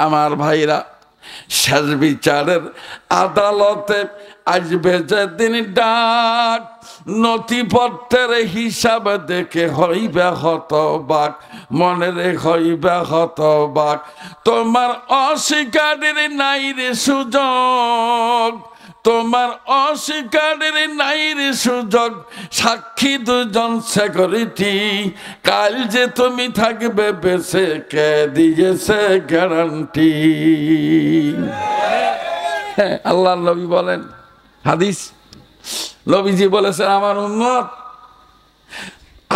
আমার ভাইরা, শেষ বিচারের আদালতে আসবে যেদিন ডাক, নথিপত্রের হিসাব দেখে হইবে হতবাক, মনে রে হইবে হতবাক। তোমার অস্বীকারের নাই রে সুযোগ, তোমার অস্বীকারের নাই রে সুযোগ, সাক্ষী দুজন সিকিউরিটি, কাল যে তুমি থাকবে বেঁচে কে দিয়েছে গ্যারান্টি। হ্যাঁ, আল্লাহর নবী বলেন, হাদিস নবীজি বলেছেন, আমার উম্মত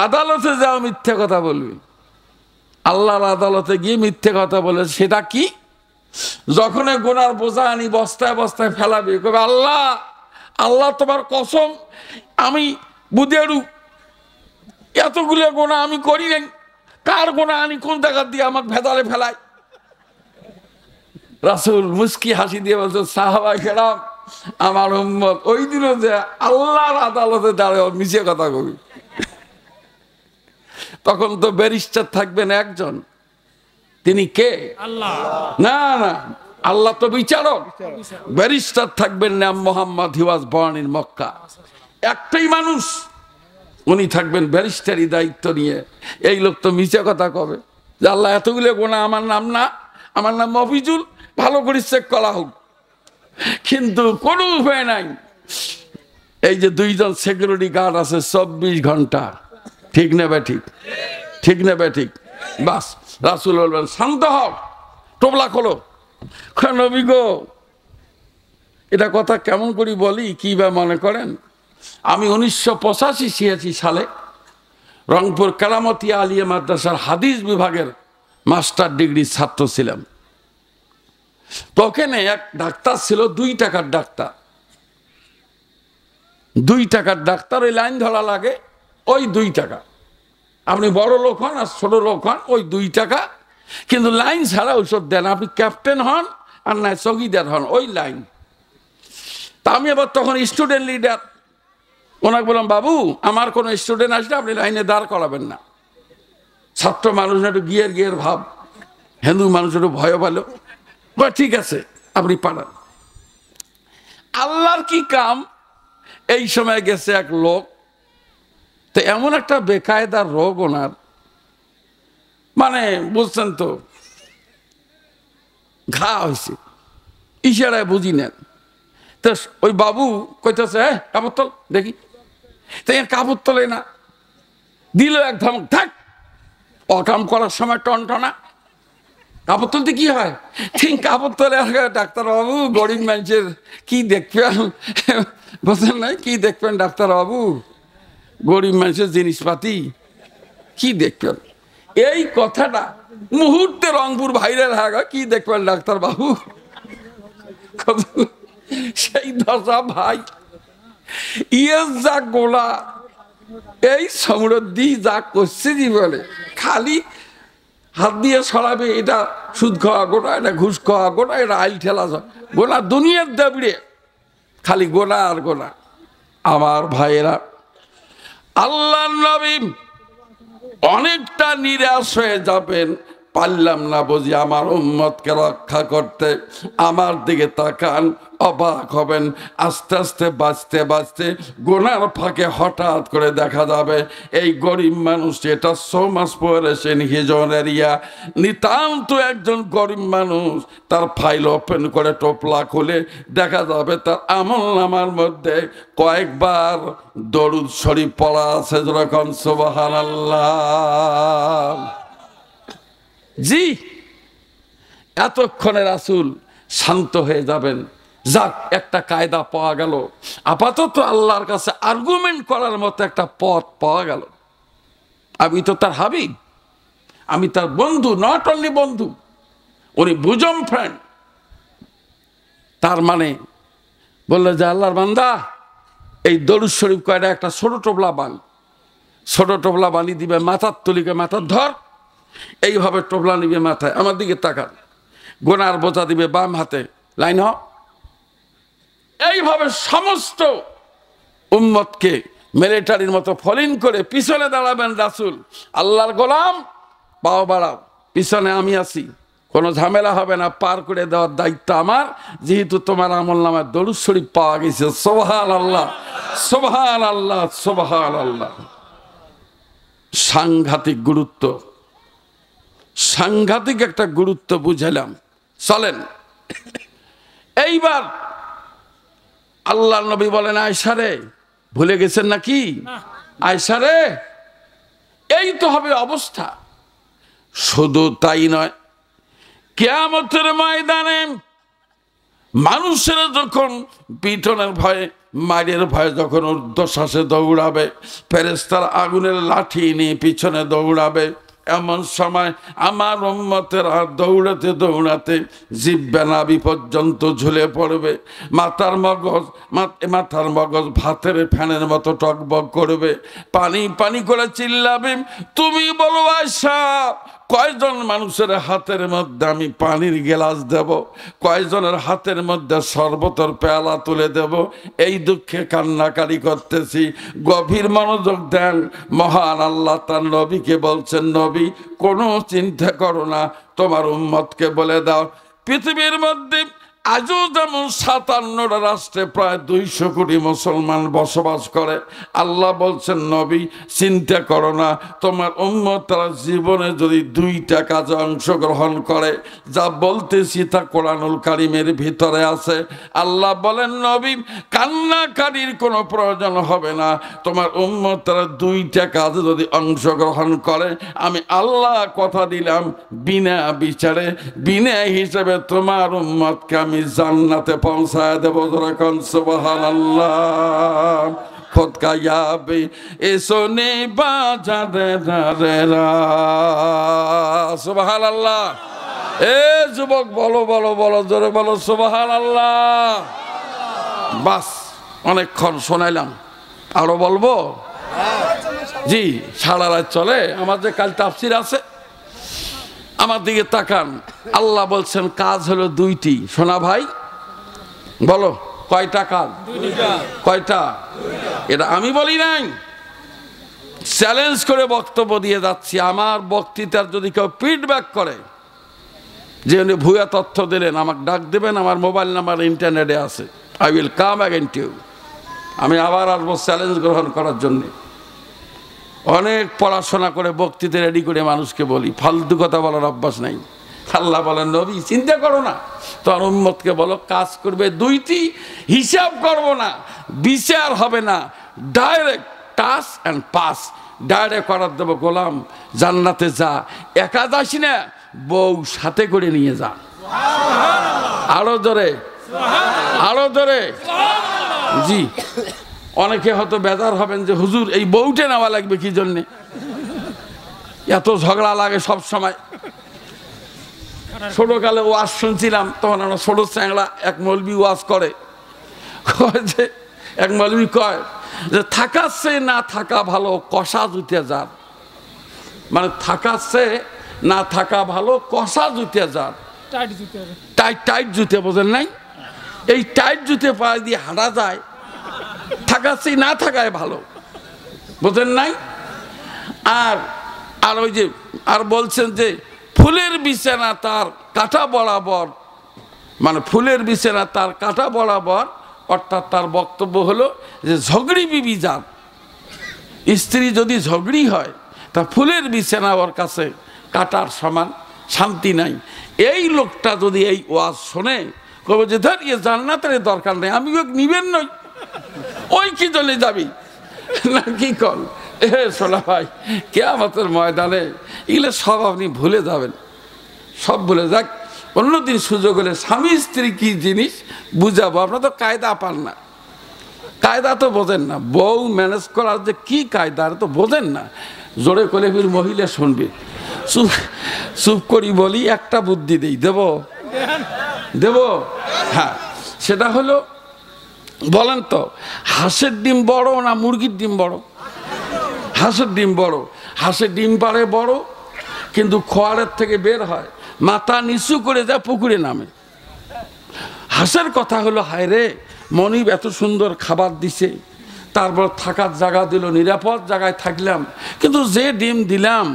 আদালতে যাও মিথ্যে কথা বলবে। আল্লাহর আদালতে গিয়ে মিথ্যে কথা বলে, সেটা কি? যখন গুনার বোঝা আনি বস্তায় বস্তায় ফেলাবে, কবে আল্লাহ আল্লাহ তোমার কসম, আমি বুঝেরু এতগুলো গোনা আমি করি নাই, কার গোনা আনি কোন জায়গা দিয়ে আমাকে ভেদালে ফেলায়। রাসূল মুস্কি হাসি দিয়ে বলছেন, সাহাবা কেরাম, আমার উম্মত ওই দিনও যে আল্লাহর আদালতে দাঁড়ায় মিছে কথা কবি, তখন তো ব্যারিস্টার থাকবেন একজন, তিনি কে? আল্লাহ। না না, আল্লাহ তো বিচারক। ব্যারিস্টার থাকবেন নাম মোহাম্মদ, হি ওয়াজ বর্ন ইন মক্কা। একটাই মানুষ, উনি থাকবেন ব্যারিস্টারি দায়িত্ব নিয়ে। এই লোক তো মিছে কথা কবে যে আল্লাহ এতগুলো গোনা, আমার নাম না, আমার নাম মফিজুল, ভালো করে চেক করা হোক। কিন্তু কোনো উপায় নাই, এই যে দুইজন সিকিউরিটি গার্ড আছে 24 ঘন্টা, ঠিক না ঠিক? ঠিক না ঠিক? বাস রাসূল বলবেন, শান্ত হও, টোপলা খোলো। নবী গো, এটা কথা কেমন করে বলি, কি বা মনে করেন? আমি 1985-86 সালে রংপুর কারামতিয়া আলিয়া মাদ্রাসার হাদিস বিভাগের মাস্টার ডিগ্রি ছাত্র ছিলাম। তো ওখানে এক ডাক্তার ছিল, 2 টাকার ডাক্তার। 2 টাকার ডাক্তার, ওই লাইন ধরা লাগে, ওই 2 টাকা। আপনি বড় লোক হন আর ছোট লোক হন, ওই 2 টাকা, কিন্তু লাইন ছাড়া ঔষধ দেন। আপনি ক্যাপ্টেন হন আর না চৌকিদার হন, ওই লাইন। তা আমি আবার তখন স্টুডেন্ট লিডার, ওনাকে বললাম, বাবু আমার কোনো স্টুডেন্ট আসলে আপনি লাইনে দাঁড় করাবেন না। ছাত্র মানুষ একটু গিয়ের ভাব, হিন্দু মানুষ একটু ভয় পেলো, ঠিক আছে আপনি পাঠান। আল্লাহর কি কাম, এই সময় গেছে এক লোক, তো এমন একটা বেকায়দার রোগ ওনার, মানে বুঝছেন তো, ঘা হয়েছে, ইশারায় বুঝি নেন। তো ওই বাবু কইতেছে, হ্যাঁ কাপড় তোল দেখি। তো কাপড় তোলে না, দিল এক ধমক, থাক, অকাম করার সময় টনটনা। কাপড় তুলতে কি হয়? ঠিক কাপড় তোলে। ডাক্তারবাবু, গরিব মানুষের কি দেখবেন, বুঝলেন না, কি দেখবেন ডাক্তারবাবু, গরিব মানুষের জিনিসপাতি কি দেখবেন। এই কথাটা মুহূর্তে রংপুর ভাইরাল হয়ে গেল, কি দেখবেন ডাক্তারবাবু। সেই দশা ভাই, ইয়ে যা গোলা, এই সমৃদ্ধি যা করছে জীবনে, খালি হাত দিয়ে সরাবে, এটা সুদ খাওয়া গোটা, এটা ঘুষ খাওয়া গোটা, এটা আইল ঠেলা গোলা, দুনিয়ার দাবিড়ে খালি গোলা আর গোলা। আমার ভাইয়েরা, আল্লাহর নবী অনেকটা নিরাশ হয়ে যাবেন, পারলাম না বুঝি আমার উম্মতকে রক্ষা করতে। আমার দিকে তাকান, অবাক হবেন। আস্তে আস্তে বাঁচতে বাঁচতে গোনার ফাঁকে হঠাৎ করে দেখা যাবে এই গরিব মানুষ, এটা সো মাস পড়েছেন হিজন এরিয়া, নিতান্ত একজন গরিব মানুষ, তার ফাইল ওপেন করে টোপলা খুলে দেখা যাবে তার আমল নামার মধ্যে কয়েকবার দরুদ শরীফ পড়া আছে, যেরকম সুবহানাল্লাহ। জি, এতক্ষণে রাসূল শান্ত হয়ে যাবেন। যাক, একটা কায়দা পাওয়া গেল, আপাতত আল্লাহর কাছে আর্গুমেন্ট করার মতো একটা পথ পাওয়া গেল। আমি তো তার হাবিব, আমি তার বন্ধু, নট অনলি বন্ধু, উনি বুজম ফ্রেন্ড। তার মানে বললো যে আল্লাহর বান্দা, এই দরুদ শরীফ কয়টা একটা ছোট টোপলা বান, ছোট টোপলা বানিয়ে দিবে, মাথার তলিকে মাথার ধর, এইভাবে টোপলা নিবে মাথায়, আমার দিকে তাকান, গোনার বোঝা দিবে বাম হাতে, লাইন হ। এইভাবে সমস্ত উম্মতকে মিলিটারির মতো ফলিন করে পিছনে দাঁড়াবেন রাসূল। আল্লাহর গোলাম, পাও বাড়াও, পিছনে আমি আছি, কোনো ঝামেলা হবে না, পার করে দেওয়ার দায়িত্ব আমার, যেহেতু তোমার আমলনামায় দরুদ শরীফ পাওয়া গেছে। সুবহানাল্লাহ, সুবহানাল্লাহ, সুবহানাল্লাহ। সাংঘাতিক গুরুত্ব, সাংঘাতিক একটা গুরুত্ব বুঝালাম। চলেন এইবার আল্লাহ নবী বলেন, আয়েশা রে, ভুলে গেছেন নাকি? আয়েশা রে, এই তো হবে অবস্থা। শুধু তাই নয়, কিয়ামতের ময়দানে মানুষেরা যখন পিটনের ভয়ে, মায়ের ভয়ে যখন ঊর্ধ্বশ্বাসে দৌড়াবে, ফেরেশতারা আগুনের লাঠি নিয়ে পিছনে দৌড়াবে, এমন সময় আমার উম্মতেরা দৌড়াতে দৌড়াতে জিহ্বা নাভি পর্যন্ত ঝুলে পড়বে। মাথার মগজ ভাতের ফ্যানের মতো টকবক করবে, পানি পানি করে চিল্লাবে। তুমি বলো আয়েশা, কয়জন মানুষের হাতের মধ্যে আমি পানির গ্লাস দেব, কয়জনের হাতের মধ্যে শরবতের পেয়ালা তুলে দেব? এই দুঃখে কান্নাকারি করতেছি। গভীর মনোযোগ দেন। মহান আল্লাহ তার নবীকে বলছেন, নবী কোনো চিন্তা করো না, তোমার উম্মতকে বলে দাও, পৃথিবীর মধ্যে আজও যেমন 57টা রাষ্ট্রে প্রায় 200 কোটি মুসলমান বসবাস করে। আল্লাহ বলছেন, নবী চিন্তা করো না, তোমার উম্মত তারা জীবনে যদি 2টা কাজে অংশগ্রহণ করে, যা বলতেছি তা কোরআনুল কারীমের ভিতরে আছে। আল্লাহ বলেন, নবী কান্নাকারির কোনো প্রয়োজন হবে না, তোমার উম্মত তারা 2টা কাজে যদি অংশগ্রহণ করে, আমি আল্লাহ কথা দিলাম, বিনা বিচারে বিনা হিসেবে তোমার উম্মতকে আমি জান্নাতে পৌঁছায় দেব। যখন সুবহানাল্লাহ, খুদ কা ইয়াবে এসোনে বাজারে রে রা। সুবহানাল্লাহ। এ যুবক বলো বলো বলো, জোরে বলো সুবহানাল্লাহ। বাস, অনেকক্ষণ শোনাইলাম, আরো বলবো? জি, সারা রাত চলে। আমার যে কাল তাফসীর আছে, আমার দিকে তাকান। আল্লাহ বলছেন কাজ হলো 2টি। শোনা ভাই, বলো কয়টা কাজ? কয়টা? এটা আমি বলি নাই, চ্যালেঞ্জ করে বক্তব্য দিয়ে যাচ্ছি। আমার বক্তৃতার যদি কেউ ফিডব্যাক করে যে উনি ভুয়া তথ্য দিলেন, আমাকে ডাক দেবেন, আমার মোবাইল নাম্বার ইন্টারনেটে আছে। I will come again to you. আমি আবার আসবো চ্যালেঞ্জ গ্রহণ করার জন্যে। অনেক পড়াশোনা করে বক্তৃতা রেডি করে মানুষকে বলি, ফালতু কথা বলার অভ্যাস নাই। আল্লাহ বলেন, নবী চিন্তা করো না, তোমার উম্মতকে বলো কাজ করবে 2টি, হিসাব করবো না, বিচার হবে না, direct touch and pass. Direct করার দেবো, গোলাম জান্নাতে যা, একা যাস না, বউ সাথে করে নিয়ে যা। আরো জোরে, আরো জোরে। জি, অনেকে হয়তো বেজার হবেন যে হুজুর এই বউটে নেওয়া লাগবে কি জন্যে, এত ঝগড়া লাগে সব সময়। ছোটকালে ওয়াজ শুনছিলাম, তখন আমরা ছোট চ্যাংড়া, এক মৌলবি ওয়াজ করে, যে এক মৌলবি কয় যে থাকার চেয়ে না থাকা ভালো, কষা জুতে যার। মানে থাকার চেয়ে না থাকা ভালো, কষা জুতে যার। টাইট টাইট জুতে, বোঝেন নাই? এই টাইট জুতে পায়ে দিয়ে হাঁটা যায়, থাকার চেয়ে না থাকায় ভালো, বোঝেন নাই? আর আর ওই যে আর বলছেন যে ফুলের বিছানা তার কাঁটা বরাবর, মানে ফুলের বিছানা তার কাঁটা বরাবর, অর্থাৎ তার বক্তব্য হলো যে ঝগড়ি বিবি যার, স্ত্রী যদি ঝগড়ি হয়, তা ফুলের বিছানা ওর কাছে কাঁটার সমান, শান্তি নাই। এই লোকটা যদি এই ওয়াজ শোনে, কবে যে ধর ইয়ে জান্নাতের দরকার নেই, আমি ওকে নিবেন নই, ওই কি জন্য যাবি না কি কল? শোনা ভাই, কিয়ামতের ময়দানে এগুলো সব আপনি ভুলে যাবেন, সব ভুলে যাক। অন্যদিন সুযোগ হলে স্বামী স্ত্রী কি জিনিস বুঝাবো। আপনার তো কায়দা পান না, কায়দা তো বোঝেন না, বউ ম্যানেজ করার যে কি কায়দা তো বোঝেন না। জোরে করে ফির মহিলা শুনবে, চুপ চুপ করি বলি, একটা বুদ্ধি দেই, দেব দেব। হ্যাঁ, সেটা হলো, বলেন তো হাঁসের ডিম বড় না মুরগির ডিম বড়? হাঁসের ডিম বড়। হাঁসের ডিম পারে বড়, কিন্তু খোয়ারের থেকে বের হয়, মাথা নিচু করে যায়, পুকুরে নামে। হাঁসের কথা হলো, হায় রে মনিব এত সুন্দর খাবার দিছে, তারপর থাকার জায়গা দিল, নিরাপদ জায়গায় থাকলাম, কিন্তু যে ডিম দিলাম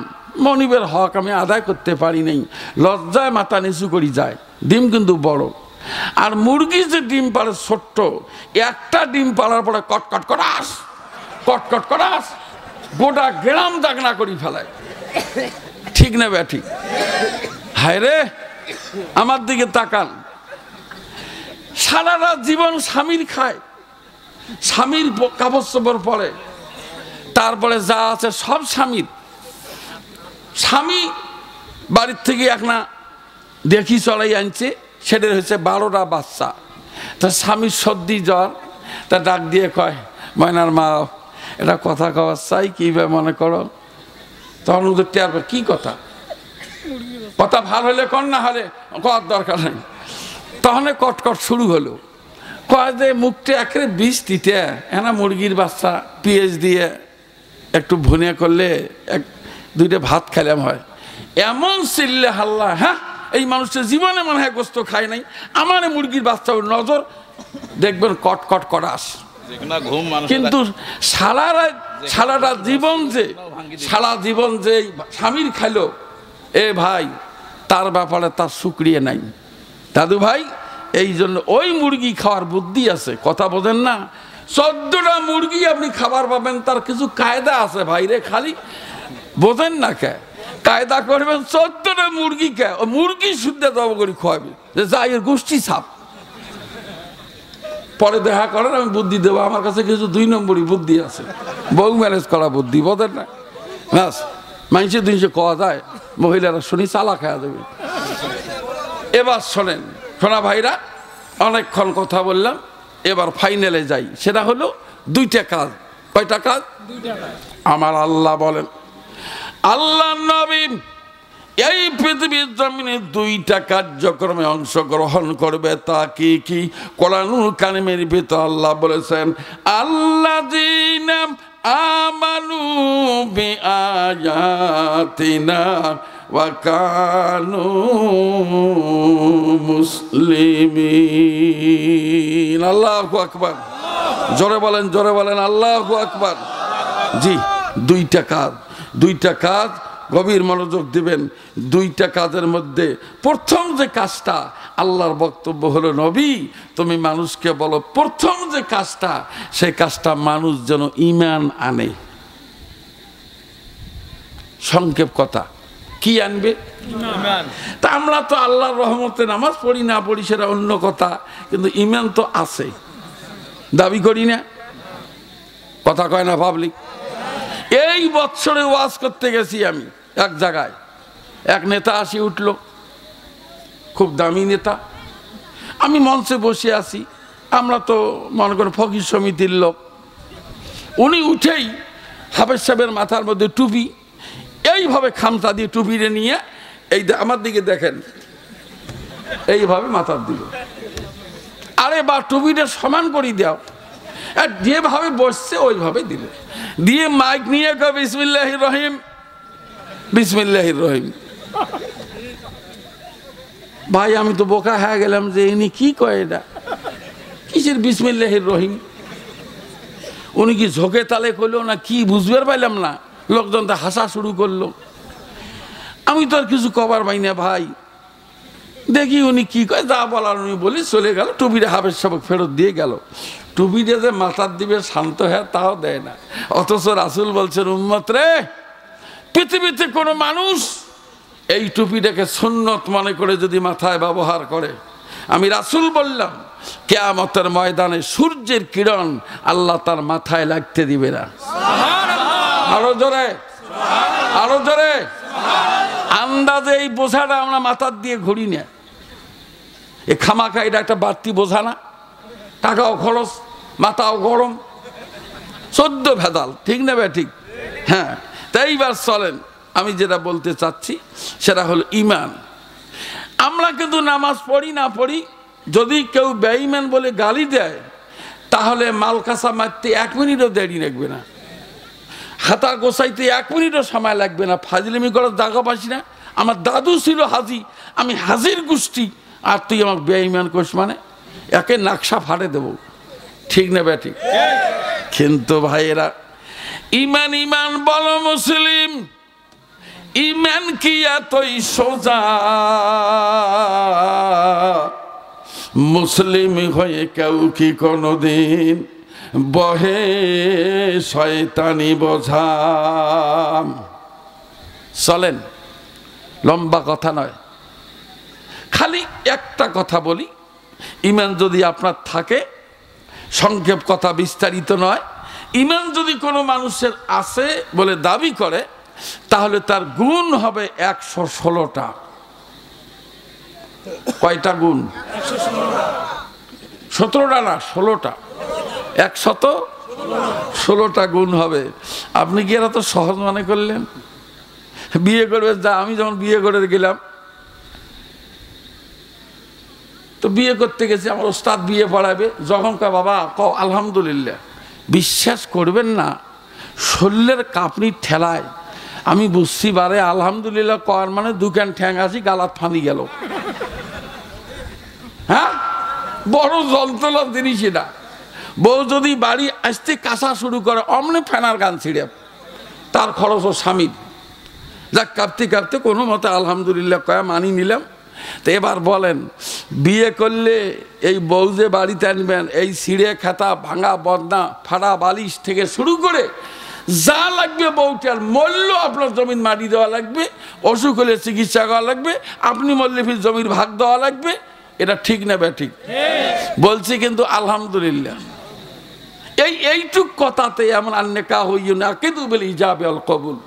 মনিবের হক আমি আদায় করতে পারি নাই, লজ্জায় মাথা নিচু করি যায়। ডিম কিন্তু বড়, আর মুরগি যে ডিম পাড়ে ছোট্ট, একটা ডিম পাড়ার পরে কটকট করাস কটকট করাস গোটা গ্রাম দাগনা করি ফেলায়। ঠিক না ব্যাঠিক? হায় রে, আমার দিকে তাকান, সারা রাত জীবন স্বামীর খায়, স্বামীর কাপড় চোপড় পরে, তারপরে যা আছে সব স্বামীর। স্বামী বাড়ির থেকে একটা দেখি চড়াই আনছে, সেটার হচ্ছে 12টা বাচ্চা। তা স্বামীর সর্দি জ্বর, তা ডাক দিয়ে কয়, ময়নার মা এটা কথা কওয়ার চাই, কীভাবে মনে করো? তখন ওদের টের পায়, কি কথা? কথা ভালো হলে কর, না হলে কর দরকার নেই। তখন কটকট শুরু হলো, কয় যে মুখটা একেবারে বিষ দিতে, এনা মুরগির বাচ্চা পেঁয়াজ দিয়ে একটু ভুনে করলে 1-2টা ভাত খেলাম হয়। এমন চিল্লে হাল্লা, হ্যাঁ এই মানুষটা জীবনে মনে হয় গোস্ত খায় নাই, আমার মুরগির বাচ্চা নজর দেখবেন কটকট করাস। কিন্তু সারাটা জীবন যে স্বামীর খাইলো, এ ভাই তার ব্যাপারে তার শুকরিয়া নাই দাদু ভাই। এই জন্য ওই মুরগি খাওয়ার বুদ্ধি আছে, কথা বোঝেন না? 14টা মুরগি আপনি খাবার পাবেন, তার কিছু কায়দা আছে ভাই রে, খালি বোঝেন না কে কায়দা করবেন। 14টা মুরগি কে মুরগি শুদ্ধ জব করে খোয়াবে, যে যাই এর গোষ্ঠী ছাপ। পরে দেখা করেন, আমি বুদ্ধি দেবো, আমার কাছে কিছু 2 নম্বরই বুদ্ধি আছে, বউ ম্যানেজ করা বুদ্ধি, বোঝেন না? ব্যাস, মানুষের জিনিসে কওয়া যায়, মহিলারা শুনি চালা খাওয়া দেবে। এবার শোনেন, শোনা ভাইরা, অনেকক্ষণ কথা বললাম, এবার ফাইনালে যাই। সেটা হলো 2টা কাজ। কয়টা কাজ? আমার আল্লাহ বলেন, আল্লাহ নবী এই পৃথিবীর জমিনে 2টা কার্যক্রমে অংশগ্রহণ করবে। তা কি কি? কোরআনুল কারিমের ভিতর আল্লাহ বলেছেন, আল্লাযীনা আমানু বিআয়াতিনা ওয়া কানু মুসলিমিন। আল্লাহু আকবার, জোরে বলেন আল্লাহু আকবার। জি, 2টা কাজ গভীর মনোযোগ দিবেন। 2টা কাজের মধ্যে প্রথম যে কাজটা, আল্লাহর বক্তব্য হলো, নবী তুমি মানুষকে বলো প্রথম যে কাজটা, সেই কাজটা মানুষ যেন ঈমান আনে। সংক্ষেপ কথা, কি আনবে? ঈমান। তা আমরা তো আল্লাহর রহমতে নামাজ পড়ি না পড়ি সেটা অন্য কথা, কিন্তু ঈমান তো আছে, দাবি করি না? কথা কয় না পাবলিক? এই বৎসরে ওয়াজ করতে গেছি আমি এক জায়গায়, এক নেতা আসি উঠল, খুব দামি নেতা। আমি মঞ্চে বসে আছি, আমরা তো মনে করেন ফকির সমিতির লোক। উনি উঠেই হাফেজ সাহেবের মাথার মধ্যে টুপি, এইভাবে খামচা দিয়ে টুপিরে নিয়ে এই আমার দিকে দেখেন, এইভাবে মাথার দিকে, আরে বা টুপিটা সমান করে দাও, আর যেভাবে বসছে ওইভাবে দিলে, দিয়ে মাইক নিয়ে কয় বিসমিল্লাহির রহিম, বিসমিল্লাহির রহিম। ভাই আমি তো বোকা হয়ে গেলাম যে ইনি কি কয়, এটা কিসের বিসমিল্লাহির রহিম? উনি কি ঝোঁকে তালে করলো না কি বুঝবার পাইলাম না। লোকজন তো হাসা শুরু করলো, আমি তো আর কিছু কবার পাই না ভাই। দেখি উনি কি কয়, যা বলার উনি বলি চলে গেল। টুপিটা হাফেজ সাহেব ফেরত দিয়ে গেল। টুপিটা যে মাথার দিবে শান্ত হ্যাঁ তাও দেয় না। অথচ রাসূল বলছেন, উম্মত রে, পৃথিবীতে কোনো মানুষ এই টুপিটাকে সুন্নত মনে করে যদি মাথায় ব্যবহার করে, আমি রাসূল বললাম কিয়ামতের ময়দানে সূর্যের কিরণ আল্লাহ তার মাথায় লাগতে দিবে না। আরো জোরে, আরো জোরে। আন্দাজে এই বোঝাটা আমরা মাথার দিয়ে ঘুরি না, এ খামাখা এটা একটা বাড়তি বোঝা না, টাকাও খরচ, মাথাও গরম, 14 ভেদাল, ঠিক না ভাই? ঠিক, হ্যাঁ। তাই এইবার চলেন, আমি যেটা বলতে চাচ্ছি সেটা হলো ঈমান। আমরা কিন্তু নামাজ পড়ি না পড়ি, যদি কেউ বেঈমান বলে গালি দেয়, তাহলে মাল কাঁচা মারতে 1 মিনিটও দেরি লাগবে না, হাতা গোছাইতে 1 মিনিটও সময় লাগবে না। ফাজলিমি করার জায়গা পাচ্ছি না। আমার দাদু ছিল হাজি, আমি হাজির গোষ্ঠী, আর তুই আমার বেঈমান করিস মানে একে নাকশা ফাটে দেব, ঠিক না বেটি? কিন্তু ভাইয়েরা, ঈমান ঈমান বলো মুসলিম, ইমান কি এতই সোজা, মুসলিম হয়ে কেউ কি কোনদিন বহে শয়তানি বোঝা। চলেন, লম্বা কথা নয়, খালি একটা কথা বলি। ইমান যদি আপনার থাকে, সংক্ষেপ কথা, বিস্তারিত নয়, ইমান যদি কোনো মানুষের আছে বলে দাবি করে, তাহলে তার গুণ হবে 116টা। কয়টা গুণ? 17টা না, 16টা। 116টা গুণ হবে। আপনি কি এরা তো সহজ মনে করলেন? বিয়ে করবে যা, আমি যখন বিয়ে করে গেলাম, তো বিয়ে করতে গেছি, আমার ওস্তাদ বিয়ে পড়াবে, যখন কয় বাবা কও আলহামদুলিল্লাহ, বিশ্বাস করবেন না, শরীরের কাঁপনি ঠেলায় আমি বুঝছি বারে আলহামদুলিল্লাহ কর মানে দুকান ঠ্যাং আসি গালাত ফানি গেল। হ্যাঁ, বড় যন্ত্রণার জিনিস এটা। বউ যদি বাড়ি আসতে কাঁচা শুরু করে, অমনি ফেনার গান ছিঁড়ে, তার খরচ ও স্বামীর। যাক, কাঁপতে কাঁপতে কোনো মতে আলহামদুলিল্লাহ কয়া মানি নিলাম। তো এবার বলেন, বিয়ে করলে এই বউ যে বাড়িতে আনবেন, এই ছিঁড়ে খাতা, ভাঙা বদনা, ফাড়া বালিশ থেকে শুরু করে যা লাগবে, বউটার মূল্য আপনার জমির মাটি দেওয়া লাগবে, অসুখ হলে চিকিৎসা করা লাগবে, আপনি মরলে ফির জমির ভাগ দেওয়া লাগবে। এটা ঠিক না ঠিক? বলছি কিন্তু আলহামদুলিল্লাহ। এইটুক কথাতে এমন আন্নেকা হইও না কিন্তু বলে ইজাব আল কবুল।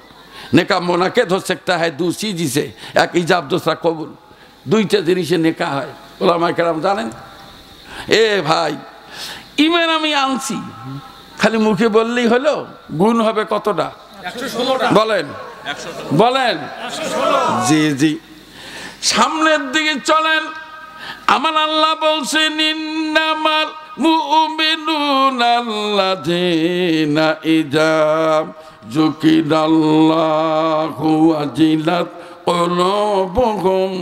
নেকা মোনাকেদ हो सकता है दूसरी चीज़, एक इजाब दूसरा कबूल। দুইটা জিনিসে নেকা হয়। ওলামায়ে কেরাম জানেন। এ ভাই, ইমান আমি আনছি, খালি মুখে বললেই হলো? গুণ হবে কতটা? 116টা। বলেন বলেন। জি জি, সামনের দিকে চলেন। আমার আল্লাহ বলছেন, ইন্নামাল মুমিনুনা আল্লাযীনা ইযা যুকিরাল্লাহু ওয়াজিলাত কুলুবুহুম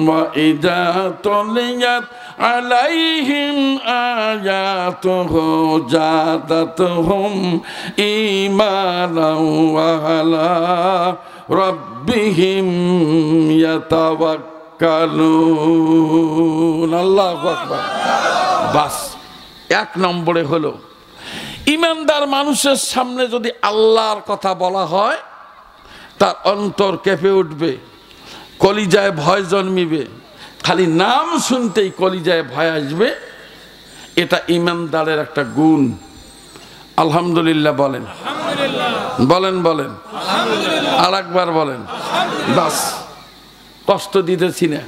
ওয়া ইযা তুলিয়াত আলাইহিম আয়াতুহু যাদাতুহুম ঈমানাও ওয়া আলা রাব্বিহিম ইয়াতাওয়াক্কালুন। আল্লাহু আকবার। বাস, 1 নম্বরে হলো ইমানদার মানুষের সামনে যদি আল্লাহর কথা বলা হয়, তার অন্তর কেঁপে উঠবে, কলিজায় ভয় জন্মিবে, খালি নাম শুনতেই কলিজায় ভয় আসবে। এটা ইমানদারের একটা গুণ। আলহামদুলিল্লাহ বলেন, বলেন বলেন, আর একবার বলেন। বাস, কষ্ট দিতেছি না।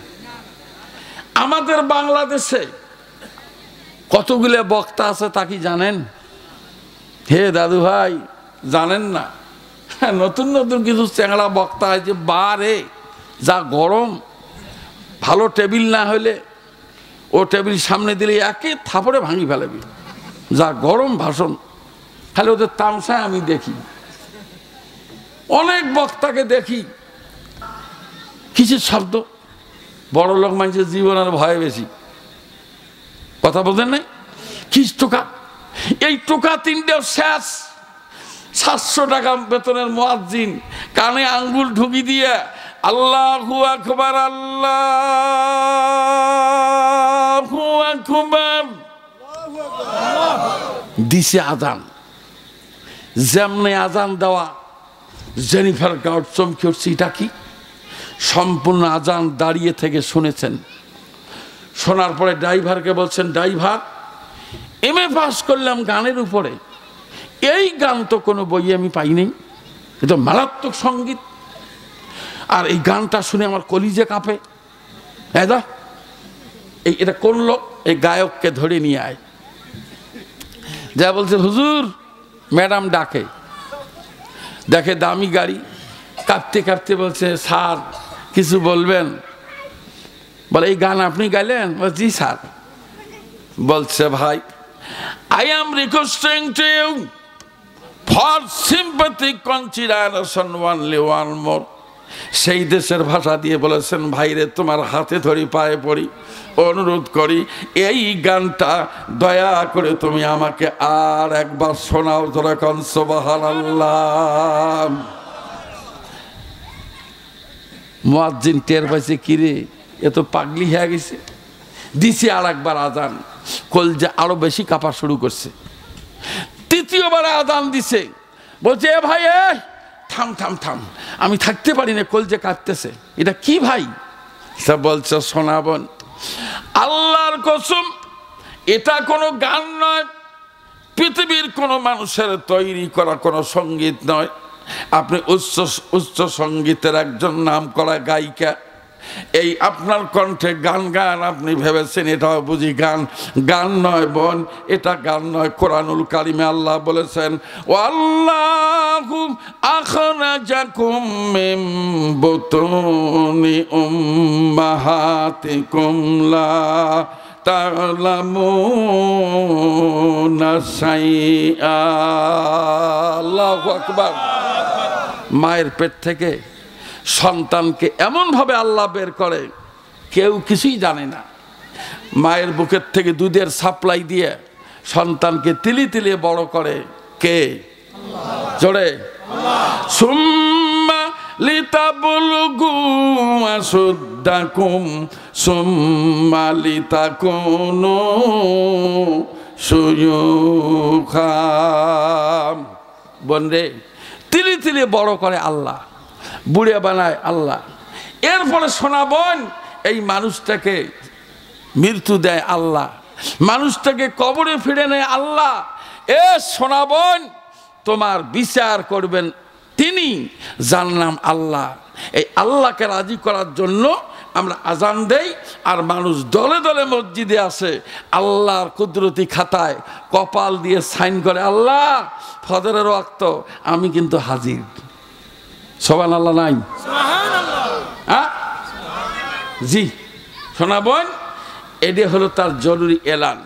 আমাদের বাংলাদেশে কতগুলো বক্তা আছে তা কি জানেন? হে দাদু ভাই, জানেন না? নতুন নতুন কিছু চ্যাংড়া বক্তা আছে, বারে যা গরম, ভালো টেবিল না হলে ও টেবিল সামনে দিলে একে থাপড়ে ভাঙি ফেলাবি, যা গরম ভাষণ। খালি ওদের তামসায় আমি দেখি, অনেক বক্তাকে দেখি, কিসের শব্দ, বড় লোক মানুষের জীবনের ভয় বেশি। কথা বলতেন নাই? কিস টোকা, এই টোকা 3টেও শেষ। 700 টাকা বেতনের মুয়াজ্জিন, কানে আঙ্গুল ঢুকি দিয়ে আল্লাহু আকবার, আল্লাহু আকবার দিছে আজান। যেমনে আজান দেওয়া, জেনিফার গাউট চমকে উঠছে, এটা কি? সম্পূর্ণ আজান দাঁড়িয়ে থেকে শুনেছেন। শোনার পরে ড্রাইভারকে বলছেন, ড্রাইভার, এমএ পাস করলাম গানের উপরে, এই গান তো কোনো বইয়ে আমি পাইনি, এটা মারাত্মক সঙ্গীত, আর এই গানটা শুনে আমার কলিজে কাঁপে। এটা কোন লোক? এই গায়ককে ধরে নিয়ে আয়। যা বলছে, হুজুর ম্যাডাম ডাকে। দেখে দামি গাড়ি, কাঁপতে কাঁপতে বলছে, স্যার কিছু বলবেন? বলে, এই গান আপনি গাইলেন? বলে, জি স্যার। বলছে, ভাই, I am requesting to you for sympathetic consideration only one more. সেই দেশের ভাষা দিয়ে বলেছেন, ভাইরে তোমার হাতে ধরি, পায়ে পড়ি, অনুরোধ করি, এই গানটা দয়া করে তুমি আমাকে আর একবার শোনাও। তোরা কোন সুবহানাল্লাহ। মুয়াজ্জিন টের পাইছে, কিরে এ তো পাগলি হয়ে গেছে। দিছে আর একবার আজান, কলজা আরো বেশি কাঁপা শুরু করছে। তৃতীয়বার আজান দিছে, বলছে এ ভাই এ থাম থাম থাম, আমি থাকতে পারি না, কলজা কাঁপতেছে। এটা কি ভাই? সে বলছে শোনাবন, আল্লাহর কসম এটা কোনো গান নয়, পৃথিবীর কোনো মানুষের তৈরি করা কোনো সঙ্গীত নয়। আপনি উচ্চ সঙ্গীতের একজন নাম করা গায়িকা, এই আপনার কণ্ঠে গান গান, আপনি ভেবেছেন এটাও বুঝি গান। গান নয় বোন, এটা গান নয়। কোরআনুল কারিমে আল্লাহ বলেছেন, ওয়াল্লাহু আখরাজাকুম মিন বুতুনি উম্মাহাতিকুম লা তা'লামুনা শাইআ। আল্লাহু আকবার। মায়ের পেট থেকে সন্তানকে এমনভাবে আল্লাহ বের করে কেউ কিছুই জানে না। মায়ের বুকের থেকে দুধের সাপ্লাই দিয়ে সন্তানকে তিলি তিলি বড় করে কে? জোরে সুম্মা লিতাবলুগু আসুদ্দাকুম সুম্মা লিতাকুনু শুয়ুখা। বন্ধে তিলি তিলি বড় করে আল্লাহ, বুড়ে বানায় আল্লাহ। এরপরে শোনাবন, এই মানুষটাকে মৃত্যু দেয় আল্লাহ, মানুষটাকে কবরে ফিরে নেয় আল্লাহ। এ শোনাবন, তোমার বিচার করবেন তিনি, যার নাম আল্লাহ। এই আল্লাহকে রাজি করার জন্য আমরা আজান দেই, আর মানুষ দলে দলে মসজিদে আসে, আল্লাহর কুদরতি খাতায় কপাল দিয়ে সাইন করে, আল্লাহ ফজরের ওয়াক্ত আমি কিন্তু হাজির। সুবহানাল্লাহ নাই? হ্যাঁ জি শোনাবেন, এটি হলো তার জরুরি এলান।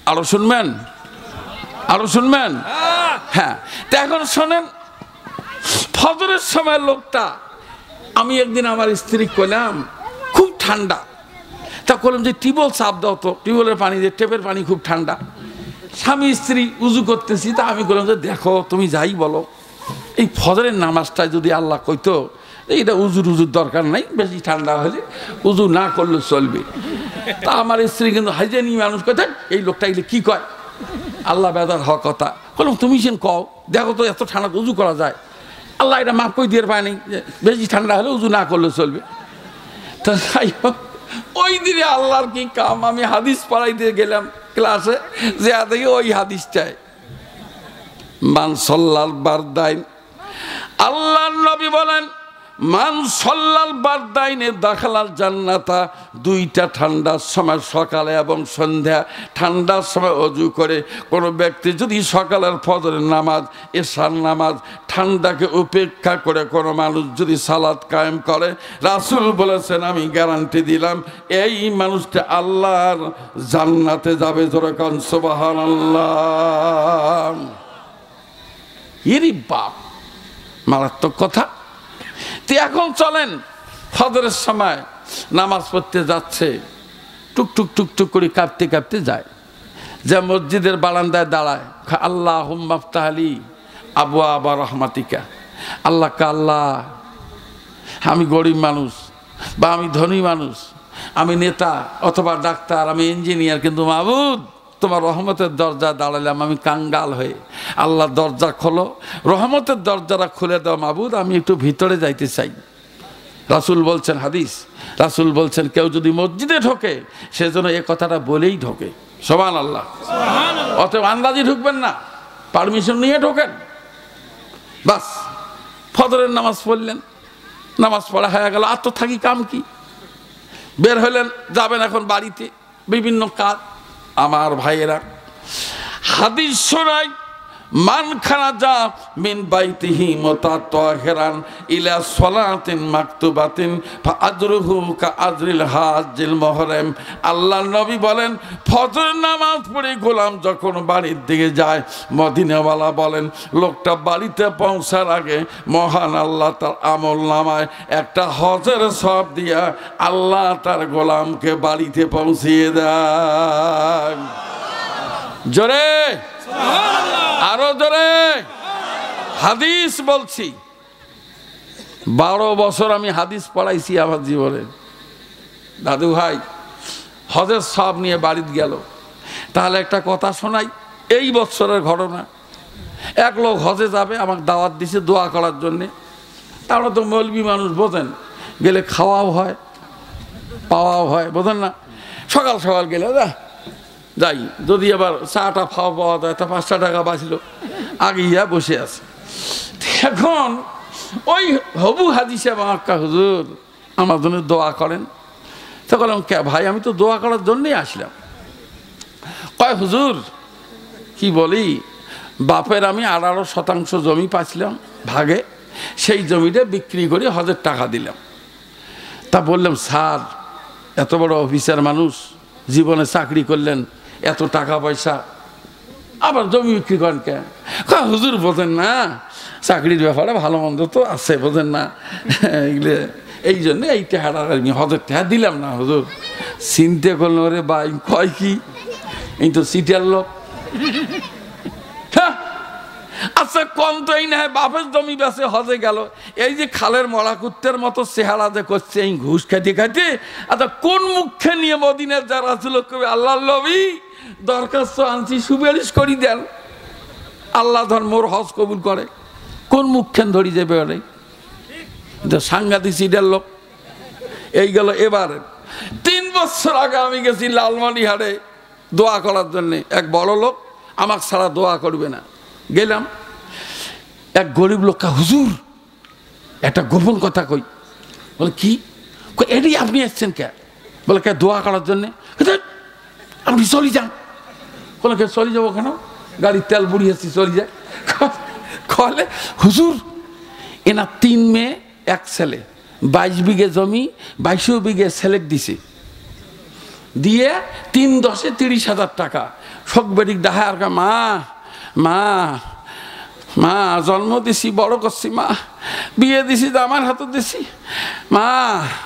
আরো শুনবেন? আরো শুনবেন? হ্যাঁ। তো এখন শোনেন, ফজরের সময় লোকটা, আমি একদিন আমার স্ত্রী কইলাম খুব ঠান্ডা, তা করলাম যে টিউবওয়েল চাপ দাও তো, টিউবওয়েলের পানি দিয়ে, টেপের পানি খুব ঠান্ডা। স্বামী স্ত্রী উজু করতেছি, তা আমি বললাম যে দেখো তুমি যাই বলো, এই ফজরের নামাজটায় যদি আল্লাহ কইতো এটা উজুর দরকার নাই, বেশি ঠান্ডা হলে উজু না করলে চলবে। তা আমার স্ত্রী কিন্তু হাইজেনি মানুষ কথা, এই লোকটা এগুলো কি কয়, আল্লাহ বেদার হক কথা। বললাম তুমি সেন কও, দেখো তো এত ঠান্ডা উজু করা যায়, আল্লাহ এটা মাফ করে দিয়ে পায়নি, বেশি ঠান্ডা হলে উজু না করলে চলবে। তো যাই হোক, ওই দিনে আল্লাহর কি কাম, আমি হাদিস পড়াই দিয়ে গেলাম ক্লাসে, যে দেখি ওই হাদিসটায় মান সাল্লাল বারদাইন, আল্লাহর নবী বলেন মান সাল্লাল বারদাইনে দাখালাল জান্নাতা। দুইটা ঠান্ডার সময় সকালে এবং সন্ধ্যা, ঠান্ডার সময় অজু করে কোনো ব্যক্তি যদি সকালের ফজরের নামাজ, এশার নামাজ, ঠান্ডাকে উপেক্ষা করে কোনো মানুষ যদি সালাত কায়েম করে, রাসূল বলেছেন আমি গ্যারান্টি দিলাম এই মানুষটা আল্লাহর জান্নাতে যাবে। জোরে কোন সুবহানাল্লাহ। এরই বাপ মারাত্মক কথা। তো এখন চলেন, ফজরের সময় নামাজ পড়তে যাচ্ছে, টুকটুক টুকটুক করে কাঁপতে কাঁপতে যায়, যা মসজিদের বারান্দায় দাঁড়ায়, আল্লাহুম্মা আফতাহলি আবওয়াবা রাহমাতিকা। আল্লাহ কা আল্লাহ, আমি গরিব মানুষ বা আমি ধনী মানুষ, আমি নেতা অথবা ডাক্তার, আমি ইঞ্জিনিয়ার, কিন্তু মাবুদ তোমার রহমতের দরজা দাঁড়ালাম আমি কাঙ্গাল হয়ে। আল্লাহ দরজা খোলো, রহমতের দরজাটা খুলে দাও মাবুদ, আমি একটু ভিতরে যাইতে চাই। রাসূল বলছেন, হাদিস, রাসূল বলছেন কেউ যদি মসজিদে ঢোকে সেজন্য এ কথাটা বলেই ঢোকে। সুবহানাল্লাহ। অতএব আন্দাজি ঢুকবেন না, পারমিশন নিয়ে ঢোকেন। বাস ফজরের নামাজ পড়লেন, নামাজ পড়া হয়ে গেল, আর তো থাকি কাম কি, বের হলেন, যাবেন এখন বাড়িতে, বিভিন্ন কাজ। আমার ভাইয়েরা, হাদিস শোনায় মান খারাজা মিন বাইতিহি মুতাতাহিরান ইলা সালাতিন মাকতুবাতিন ফাআজরুহু কাআজরিল হাজ্জিল মুহরম। আল্লাহর নবী বলেন ফজর নামাজ পড়ে গোলাম যখন বাড়ির দিকে যায়, মদিনাওয়ালা বলেন লোকটা বাড়িতে পৌঁছার আগে মহান আল্লাহ তার আমল নামায় একটা হজের সওয়াব দিয়া আল্লাহ তার গোলামকে বাড়িতে পৌঁছিয়ে দেয়। জোরে আরো জোরে হাদিস বলছি, 12 বছর আমি হাদিস পড়াইছি আমার জীবনে। দাদু ভাই হজের সব নিয়ে বাড়িতে গেল। তাহলে একটা কথা শোনাই, এই বছরের ঘটনা। এক লোক হজে যাবে, আমাকে দাওয়াত দিছে দোয়া করার জন্যে। আমরা তো মৌলবি মানুষ, বোঝেন, গেলে খাওয়াও হয় পাওয়াও হয়, বোঝেন না। সকাল সকাল গেলে যাই, যদি এবার চাটা খাওয়া পাওয়া যায় তা 5টা টাকা বাঁচল, আগে ইয়া বসে আছে। এখন ওই হবু হাজি সাহেব আমাকে, হুজুর আমার জন্য দোয়া করেন। তো বললাম, কে ভাই, আমি তো দোয়া করার জন্যই আসলাম। কয় হুজুর কি বলি, বাপের আমি 18% জমি পাচ্ছিলাম ভাগে, সেই জমিটা বিক্রি করে হজের টাকা দিলাম। তা বললাম, স্যার এত বড় অফিসার মানুষ, জীবনে চাকরি করলেন, এত টাকা পয়সা, আবার জমি বিক্রি করেন কেন? হুজুর বোঝেন না, চাকরির ব্যাপারে ভালো মন্দ তো আছে, বোঝেন না, এগুলো এই জন্য এই টাকাটা আমি হজের টাকা দিলাম না। হুজুর চিন্তা করলো, রে ভাই কয় কি, এই তো সিটিয়ার লোক। আচ্ছা কম তো এই না, বাপের জমি বেছে হজে গেল, এই যে খালের মরা কুত্তের মতো চেহারা যে করছে এই ঘুষ খাইতে খাইতে। আচ্ছা কোন মুখে নিয়ে মদিনার যারা ছিল কবি, আল্লাহর নবী দরখাস্ত আনছি সুপারিশ করি দেন, আল্লাহ ধর মোর হজ কবুল করে, কোন মুখখান ধরি যাবে? ওরে সাংঘাতিক সিটার লোক। এই গেল এবার 3 বছর আগে আমি গেছি লালমনিরহাটে দোয়া করার জন্যে। এক বড় লোক আমাকে ছাড়া দোয়া করবে না। গেলাম, এক গরিব লোকটা, হুজুর একটা গোপন কথা কই। বলে কি? এটাই আপনি এসছেন কে? বলে কে দোয়া করার জন্যে। আপনি চলে যান। বলে কে চলে যাবো কেন? গাড়ির তেল বুড়িয়েছি, চলে যায়। কলে হুজুর এনার 3 মেয়ে 1 ছেলে, 22 বিঘে জমি, 22 বিঘে সেলেক দিছে, দিয়ে 3 10-এ 30,000 টাকা। শোক বেডিক ডাহা আর মা মা মা জন্ম দিছি, বড় করছি, মা বিয়ে দিছি, আমার হাতে দিছি, মা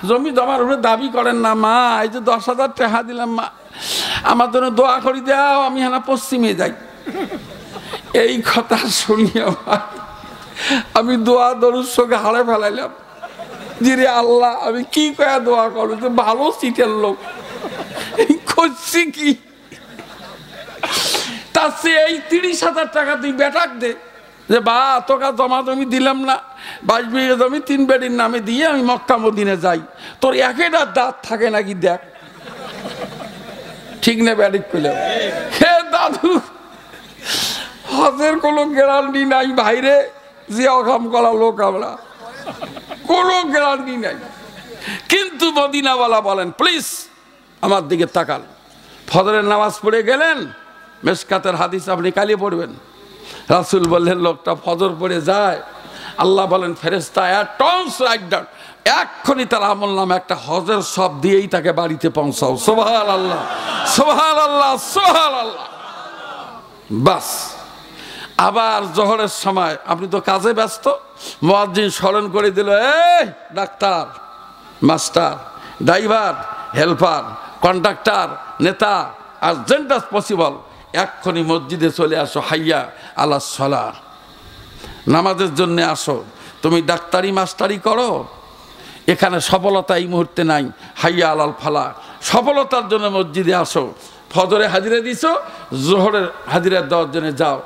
জমি জমার উপরে দাবি করেন না, মা এই যে 10,000 টাকা দিলাম, মা আমার জন্য দোয়া করি দাও, আমি হানা পশ্চিমে যাই। এই কথা শুনিয়ে আমি দোয়া দরুদ সঙ্গে হারে ফেলাইলাম, জিরে আল্লাহ আমি কি কয়া দোয়া করবো, তো ভালো সিটের লোক করছি কি, তার সে এই 30,000 টাকা তুই বেটাক দে, যে বা তোকে জমা জমি দিলাম না, 22 বিঘে জমি 3 বেডির নামে দিয়ে আমি মক্কা মদিনে যাই, তোর একেটা দাঁত থাকে নাকি দেখ। ঠিক না ব্যাডিক করলে? হে দাদু, হজের কোনো গ্যারান্টি নাই ভাইরে, যে অকাম করা লোক আমরা, কোনো গ্যারান্টি নাই। কিন্তু মদিনাওয়ালা বলেন, প্লিজ আমার দিকে তাকান। ফজরের নামাজ পড়ে গেলেন, মেশকাতের হাদিস আপনি কালি পড়বেন। রাসূল বললেন, লোকটা ফজর পড়ে যায়, আল্লাহ বলেন ফেরেশতা টর্নস রাইট ডাউন, এক্ষুনি তার আমল নামে একটা হজের সব দিয়েই তাকে বাড়িতে পৌঁছাও। সুবহানাল্লাহ, সুবহানাল্লাহ, সুবহানাল্লাহ। বাস আবার জোহরের সময় আপনি তো কাজে ব্যস্ত, মুয়াজ্জিন স্মরণ করে দিল, এই doctor, master, driver, helper, conductor, নেতা, আর্জেন্ট অ্যাজ পসিবল এক্ষুনি মসজিদে চলে আসো, হাইয়া আলাস সালাহ, নামাজের জন্য আসো। তুমি ডাক্তারি মাস্টারি করো, এখানে সফলতা এই মুহূর্তে নাই, হাইয়া আলাল ফালাহ, সফলতার জন্য মসজিদে আসো। ফজরে হাজিরা দিছো, জোহরের হাজিরা দেওয়ার জন্য যাও।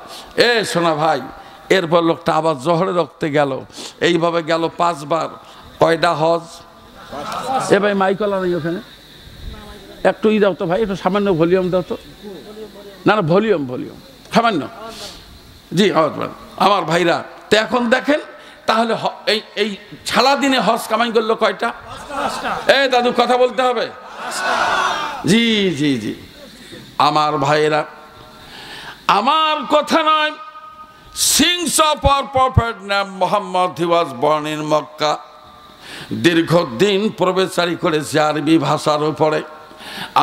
এ সোনা ভাই, এরপর লোকটা আবার জোহরে রক্তে গেল, এইভাবে গেল 5 বার। কয়টা হজ? এ ভাই মাইকলা নেই ওখানে, একটু ই দাও তো ভাই, একটু সামান্য ভলিউম দাও তো। না না ভলিউম সামান্য, জি আমার ভাইরা। তো এখন দেখেন তাহলে এই সারাদিনে হজ কামাই করলো কয়টা? এই দাদু কথা বলতে হবে। জি জি জি আমার ভাইরা, আমার কথা নয়, sings of our prophet name Mohammad, he was born in Mecca. দীর্ঘদিন প্রবেশারি করেছে আরবি ভাষার উপরে।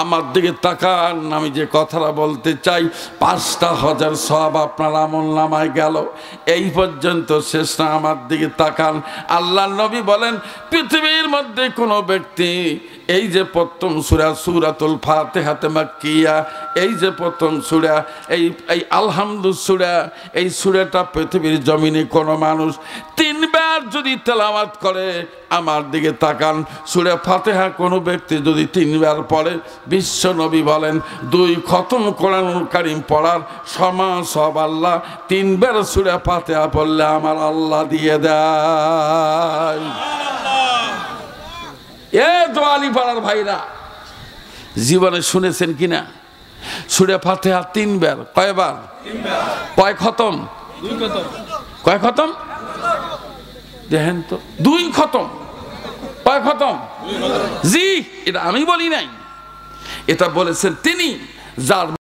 আমার দিকে তাকান, আমি যে কথাটা বলতে চাই, 5টা হজের সব আপনার আমল নামায় গেল। এই পর্যন্ত শেষ না, আমার দিকে তাকান। আল্লাহ নবী বলেন, পৃথিবীর মধ্যে কোনো ব্যক্তি এই যে প্রথম সূরা সূরাতুল ফাতিহাতে মাক্কিয়া, এই যে প্রথম সূরা, এই আলহামদু সূরা, এই সূরাটা পৃথিবীর জমিনে কোনো মানুষ 3 বার যদি তেলাওয়াত করে, আমার দিকে তাকান, সূরা ফাতিহা কোনো ব্যক্তি যদি 3 বার পড়ে, বিশ্ব নবী বলেন 2 খতম কোরআনুল কারীম পড়ার সমান সব আল্লাহ 3 বার সূরা ফাতিহা পড়লে আমার আল্লাহ দিয়ে দেয়। এ দোয়ালি পাড়ার ভাইরা, জীবনে শুনেছেন কিনা সূরা ফাতিহা 3 বার? কয়বার? 3 বার। কয় খতম? 2 খতম। কয় খতম? দেখেন তো, 2 খতম। কয় খতম? 2 খতম। জি, এটা আমি বলি নাই, এটা বলেছেন তিনি, যার